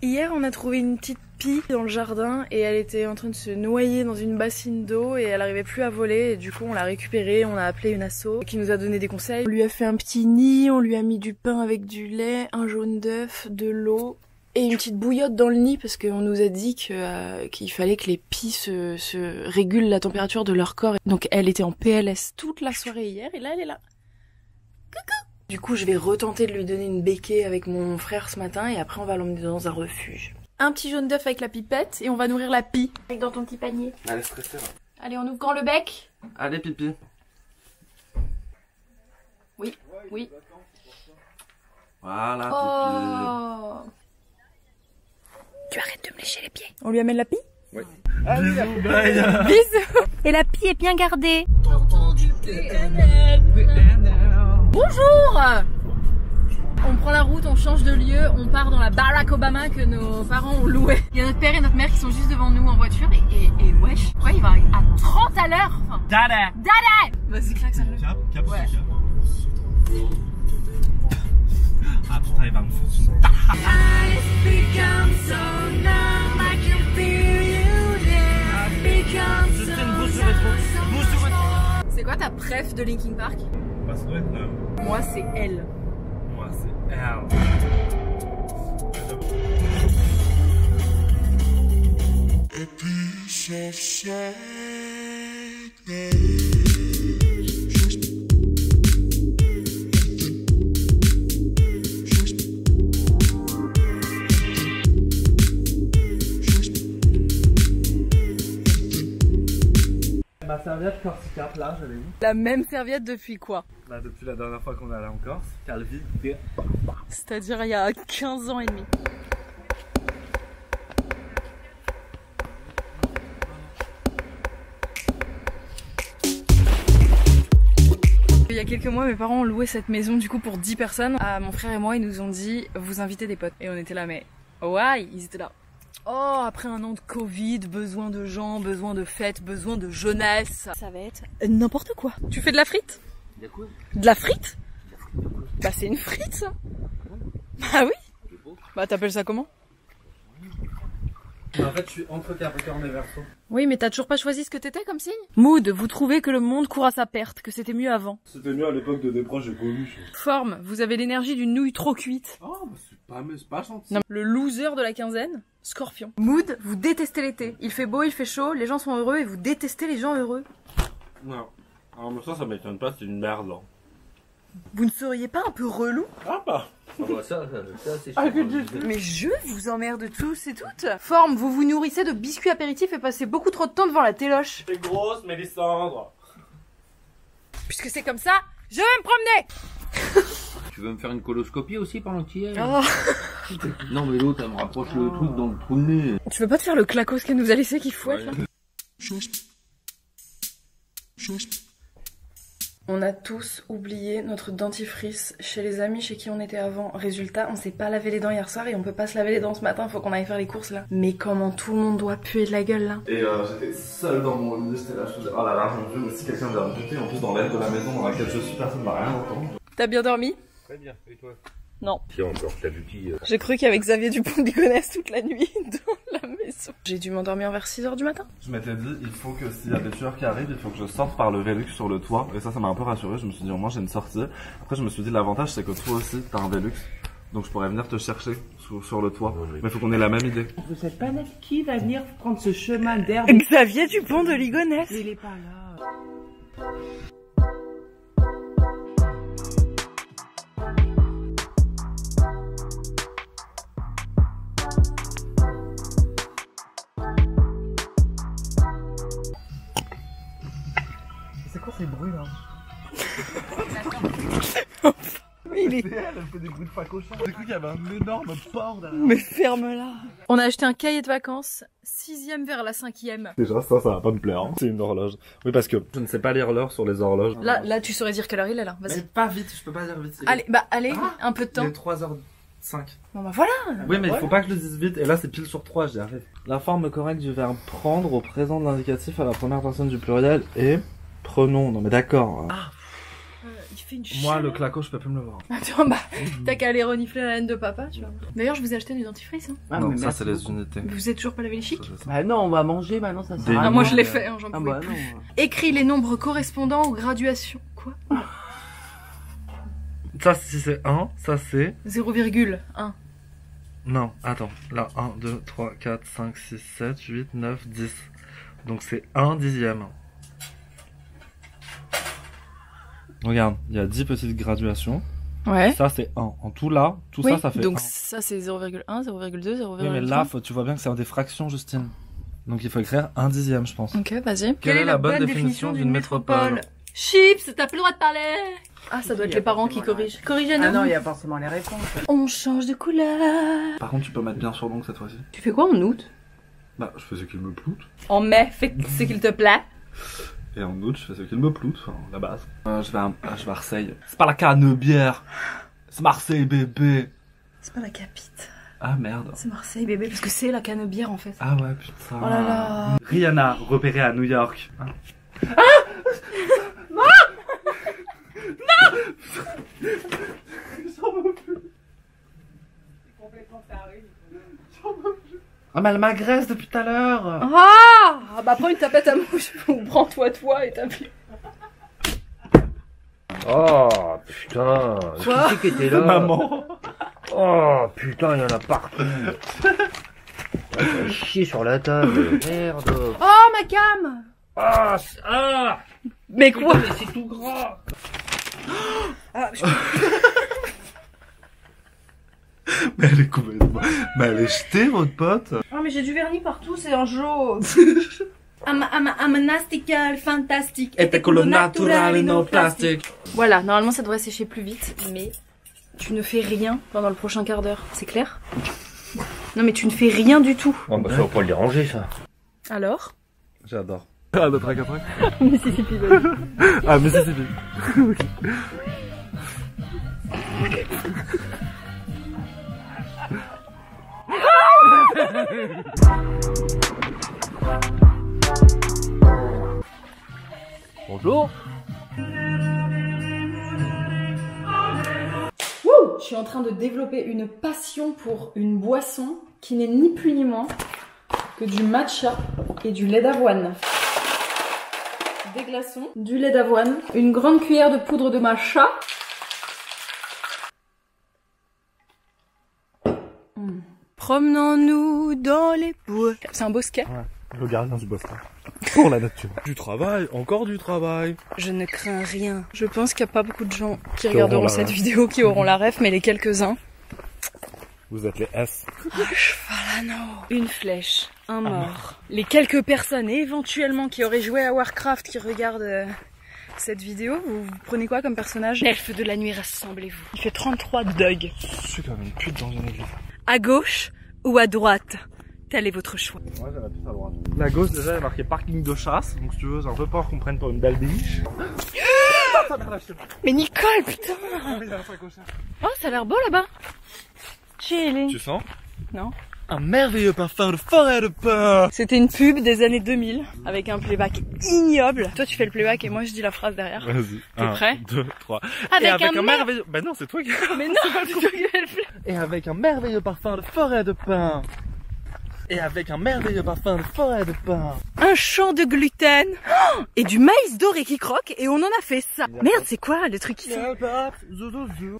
Hier, on a trouvé une petite pie dans le jardin et elle était en train de se noyer dans une bassine d'eau et elle arrivait plus à voler et du coup on l'a récupérée, on a appelé une asso qui nous a donné des conseils. On lui a fait un petit nid, on lui a mis du pain avec du lait, un jaune d'œuf, de l'eau et une petite bouillotte dans le nid parce qu'on nous a dit qu'il fallait que les pies se régulent la température de leur corps. Donc elle était en PLS toute la soirée hier et là elle est là. Coucou! Du coup, je vais retenter de lui donner une béquée avec mon frère ce matin et après on va l'emmener dans un refuge. Un petit jaune d'œuf avec la pipette et on va nourrir la pie. Avec dans ton petit panier. Elle est stressée là. Allez, on ouvre grand le bec. Allez pipi. Oui, oui. Voilà Oh. pipi. Tu arrêtes de me lécher les pieds. On lui amène la pie? Oui. Bisous, bye. Bisous. Et la pie est bien gardée. Bonjour. On prend la route, on change de lieu, on part dans la Barack Obama que nos parents ont loué. Il y a notre père et notre mère qui sont juste devant nous en voiture et wesh, pourquoi il va à 30 à l'heure? Enfin, Dada. Dada. Vas-y, klaxonne-le. Cap, ouais. Ah putain, il va me foutre une C'est quoi ta préf de Linkin Park? Moi c'est elle. Moi c'est elle. Ma serviette Corsica, là, j'avais vu. La même serviette depuis quoi? Bah, depuis la dernière fois qu'on est allé en Corse, car le vide. C'est-à-dire il y a 15 ans et demi. Il y a quelques mois, mes parents ont loué cette maison du coup pour 10 personnes. Mon frère et moi, ils nous ont dit vous invitez des potes. Et on était là, mais ouais, ils étaient là. Oh, après un an de Covid, besoin de gens, besoin de fêtes, besoin de jeunesse. Ça va être n'importe quoi. Tu fais de la frite? Y'a quoi? De la frite? Bah c'est une frite ça. Bah oui. Bah t'appelles ça comment? En fait, je suis entre Capricorne et Verseau. Oui, mais t'as toujours pas choisi ce que t'étais comme signe? Mood, vous trouvez que le monde court à sa perte, que c'était mieux avant? C'était mieux à l'époque de Desproges et Coluche. Forme, vous avez l'énergie d'une nouille trop cuite. Oh, bah c'est pas gentil. Non, le loser de la quinzaine, Scorpion. Mood, vous détestez l'été. Il fait beau, il fait chaud, les gens sont heureux et vous détestez les gens heureux. Non. Alors, mais ça m'étonne pas, c'est une merde là. Vous ne seriez pas un peu relou? Ah bah. Ah bah ça c'est Mais je vous emmerde tous et toutes. Forme, vous vous nourrissez de biscuits apéritifs et passez beaucoup trop de temps devant la téloche. C'est grosse, Mélissandre. Puisque c'est comme ça, je vais me promener. Tu veux me faire une coloscopie aussi pendant que tu y es? Oh. Non mais l'autre elle me rapproche le truc dans le trou de nez. Tu veux pas te faire le clacos qu'elle nous a laissé qui fouette là? On a tous oublié notre dentifrice chez les amis chez qui on était avant. Résultat, on s'est pas lavé les dents hier soir et on peut pas se laver les dents ce matin, faut qu'on aille faire les courses là. Mais comment tout le monde doit puer de la gueule là. Et j'étais seul dans mon lit, j'étais là, je faisais oh là là, mon dieu, mais si quelqu'un vient me buter, en plus dans l'aile de la maison dans laquelle je suis, personne ne va rien entendre. T'as bien dormi? Très bien, et toi? Non. Puis encore, t'as vu qui J'ai cru qu'avec Xavier Dupont de Ligonnès toute la nuit dans la maison. J'ai dû m'endormir vers 6 h du matin. Je m'étais dit, il faut que s'il y a des tueurs qui arrivent, il faut que je sorte par le Velux sur le toit. Et ça m'a un peu rassuré. Je me suis dit, au moins j'ai une sortie. Après, je me suis dit, l'avantage c'est que toi aussi t'as un Velux. Donc je pourrais venir te chercher sur le toit. Mais il faut qu'on ait la même idée. Vous savez pas qui va venir prendre ce chemin d'herbe? Xavier Dupont de Ligonnès. Il est pas là. C'est quoi ces bruits là? Mais il est... Elle fait des bruits de facochon. J'ai cru qu'il y avait un énorme porc derrière. Mais ferme-la. On a acheté un cahier de vacances, 6e vers la 5e. Déjà ça va pas me plaire. Hein. C'est une horloge. Oui parce que je ne sais pas lire l'heure sur les horloges. Là tu saurais dire quelle heure il est là. Mais Vas-y. pas vite, je peux pas dire vite. Allez, un peu de temps. Il est 3h05. Bon bah voilà. Oui mais il faut pas que je le dise vite et là c'est pile sur 3, j'y arrive. La forme correcte du verbe prendre au présent de l'indicatif à la première personne du pluriel est prenons. Non mais d'accord. Il fait une Moi, chaleur. le claco, je peux plus me le voir. Attends, bah, t'as qu'à aller renifler la laine de papa, tu vois. D'ailleurs, je vous ai acheté du dentifrice. Hein. Ah, non, mais ça, merci c'est les beaucoup. unités. Vous avez toujours pas lavé les chics? Ça, c'est ça. Bah non, on va manger maintenant, ça sert à Des- Ah, rien. moi je l'ai fait, hein, j'en Ah pouvais bah plus. non. Écris les nombres correspondants aux graduations. Quoi? Ça, si c'est 1, ça c'est... 0,1. Non, attends. Là, 1, 2, 3, 4, 5, 6, 7, 8, 9, 10. Donc c'est 1 dixième. Regarde, il y a 10 petites graduations. Ouais. Ça, c'est 1. En tout là, tout Oui, ça fait donc 1. ça c'est 0,1, 0,2, 0,3. Oui, mais là, tu vois bien que c'est des fractions, Justine. Donc il faut écrire 1 dixième, je pense. Ok, vas-y. Quelle est la bonne définition d'une métropole? Chips, t'as plus le droit de parler. Ah, ça doit être les parents qui corrigent. Corrigez-nous. Ah non, il y a forcément les réponses. On change de couleur. Par contre, tu peux mettre bien sur l'ongle cette fois-ci. Tu fais quoi en août? Bah, je fais ce qu'il me ploute. En mai, fais ce qu'il te plaît. Et en août, je fais ce qu'il me ploute, enfin, la base. Je vais à Marseille. C'est pas la Canebière. C'est Marseille, bébé. C'est pas la capite. Ah merde. C'est Marseille, bébé. Parce que c'est la Canebière en fait. Ah ouais, putain. Oh là là. Rihanna, repérée à New York. Ah mais elle m'agresse depuis tout à l'heure. Ah bah prends une tapette à mouche ou prends-toi et t'appuies. Oh putain, Quoi? qui c'est qui était là? Maman. Oh putain, il y en a partout. Ah, ça a chié sur la table, merde. Oh ma cam. Ah, Mais quoi? mais c'est tout gras. Ah, Mais elle est complètement... Mais elle est jetée, votre pote. Ah mais j'ai du vernis partout, c'est un jaune. I'm a nastical, fantastic. Voilà, normalement ça devrait sécher plus vite, mais tu ne fais rien pendant le prochain quart d'heure, c'est clair? Non mais tu ne fais rien du tout. Oh bah ça va pas le déranger ça. Alors? J'adore. Ah, de trac à trac. Mississippi. Ah, Mississippi. Bonjour. Je suis en train de développer une passion pour une boisson qui n'est ni plus ni moins que du matcha et du lait d'avoine. Des glaçons, du lait d'avoine, une grande cuillère de poudre de matcha. Promenons-nous dans les bois. C'est un bosquet. Le gardien du bosquet. Pour la nature. Du travail, encore du travail. Je ne crains rien. Je pense qu'il n'y a pas beaucoup de gens qui auront regarderont la cette ref. vidéo qui auront la ref, mais les quelques-uns. Vous êtes les S. Une flèche, un mort. Les quelques personnes éventuellement qui auraient joué à Warcraft qui regardent cette vidéo, vous prenez quoi comme personnage? Elfe de la nuit, rassemblez-vous. Il fait 33 Doug. Je suis comme une pute dans une église. À gauche ou à droite? Tel est votre choix. Moi j'ai la piste à droite. La gauche déjà est marqué parking de chasse, donc si tu veux j'ai un peu peur qu'on me prenne pour une belle biche. Mais Nicole, putain! Oh, ça a l'air beau là-bas. Chili. Tu sens? Non. Un merveilleux parfum de forêt de pin. C'était une pub des années 2000 avec un playback ignoble. Toi tu fais le playback et moi je dis la phrase derrière. Vas-y. T'es prêt? 2, 3. Avec Et avec un un merveilleux... Bah non, c'est toi qui... Mais non, c'est toi qui fais le play. Et avec un merveilleux parfum de forêt de pin. Et avec un merveilleux parfum de forêt de pin. Un champ de gluten oh, et du maïs doré qui croque et on en a fait ça. Merde, c'est quoi le truc ici?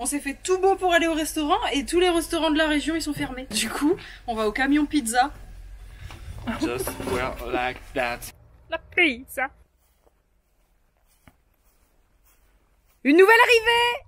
On s'est fait tout beau pour aller au restaurant et tous les restaurants de la région ils sont fermés. Du coup, on va au camion pizza. Just well like that. La pizza. Une nouvelle arrivée.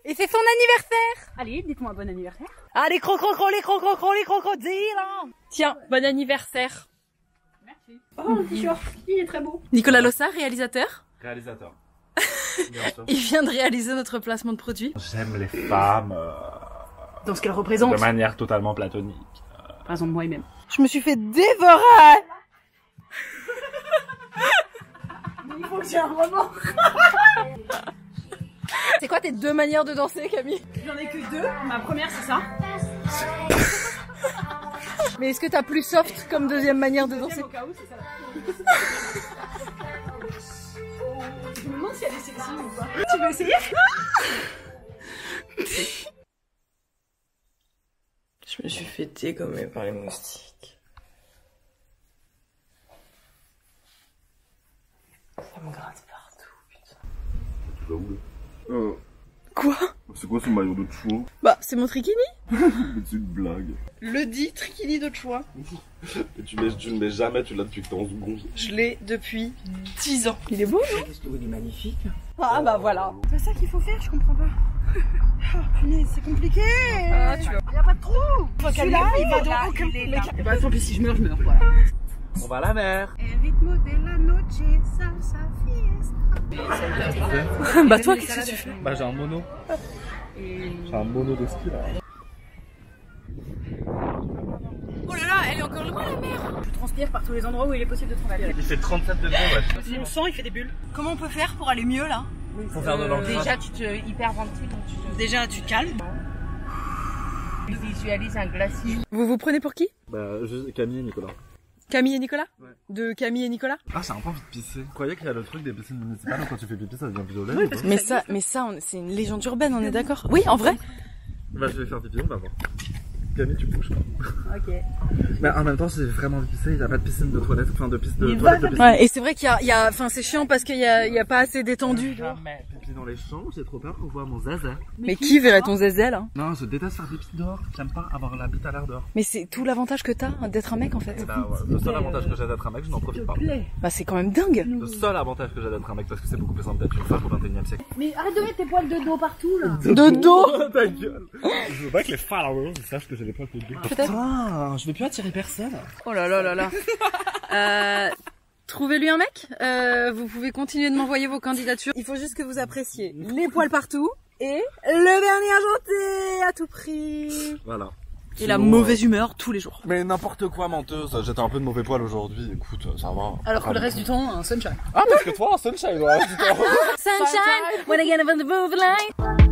Et c'est son anniversaire. Allez, dites-moi bon anniversaire. Ah les crocodiles, les crocodiles. Tiens, bon anniversaire. Merci. Oh, le t-shirt, il est très beau. Nicolas Lossard, réalisateur. Réalisateur. Bien sûr. Il vient de réaliser notre placement de produit. J'aime les femmes Dans ce qu'elle représente. de manière totalement platonique. Par exemple, moi-même. Je me suis fait dévorer. Il faut que j'ai un moment. C'est quoi tes deux manières de danser, Camille? J'en ai que deux. Ma première, c'est ça. Mais est-ce que t'as plus soft comme deuxième manière de danser? Au cas où, c'est ça. Je me demande si elle est sexy ou pas. Tu veux essayer? Je me suis fait dégommer par les moustiques. Ça me gratte partout, putain. Tu vas où? Quoi? C'est quoi ce maillot de chou? Bah, c'est mon trikini. C'est une blague. Le dit trikini de choix. Et tu le mets jamais, tu l'as depuis que t'es en seconde. Je l'ai depuis 10 ans. Il est beau, non? Il est magnifique. Ah bah voilà. C'est ça qu'il faut faire, je comprends pas. Ah punaise, c'est compliqué. Ah, tu vois. Y a pas de trou. Celui-là, il va dans aucun mec. Et bah tant pis si je meurs, voilà. On va à la mer. El ritmo de la noche, salsa fiesta. Bah toi, qu'est-ce que tu fais? Bah j'ai un mono. J'ai un mono de ski là. Oh là là, elle est encore loin la mer. Je transpire par tous les endroits où il est possible de transpirer. Il fait 37 degrés, ouais. Mon sang, il fait des bulles. Comment on peut faire pour aller mieux là? Faut faire de l'entrain. Déjà tu te hyperventiles, Déjà, tu te calmes. tu visualises un glacier. Vous vous prenez pour qui? Bah juste Camille et Nicolas. Camille et Nicolas? Ouais. De Camille et Nicolas? Ah j'ai un peu envie de pisser. Vous croyez qu'il y a le truc des piscines municipales où quand tu fais pipi ça devient violet ou pas? Mais ça, c'est une légende urbaine, on est d'accord? Oui, en vrai? Bah je vais faire pipi, on va voir. Camille tu bouges. Ok. Mais en même temps si j'ai vraiment envie de pisser, il n'y a pas de piscine de toilette, enfin de piste de toilette de piscine. Ouais, et c'est vrai qu'il y a, enfin c'est chiant parce qu'il y a pas assez d'étendue. Pipi dans les champs, j'ai trop peur qu'on voit mon zaza. Mais qui verrait ton zézel, hein? Non, je déteste faire pipi dehors, j'aime pas avoir la bite à l'air dehors. Mais c'est tout l'avantage que t'as d'être un mec en fait. Bah ouais, le seul avantage que j'ai d'être un mec, je n'en profite pas. Bah c'est quand même dingue. Le seul avantage que j'ai d'être un mec, parce que c'est beaucoup plus simple d'être une femme au 21e siècle. Mais arrête de mettre tes poils de dos partout là. De dos. Ta gueule. Je veux pas que les followers sachent que j'ai des poils de dos. Peut-être. Ah, je vais plus attirer personne. Oh là là là là. Trouvez-lui un mec. Vous pouvez continuer de m'envoyer vos candidatures. Il faut juste que vous appréciez les poils partout et le dernier argenté à tout prix. Voilà. Et la mauvaise humeur tous les jours. Mais n'importe quoi, menteuse. J'étais un peu de mauvais poil aujourd'hui. Écoute, ça va. Alors que le reste du temps, un sunshine. Ah, parce que toi, sunshine, ouais. Sunshine, when I get on the move line.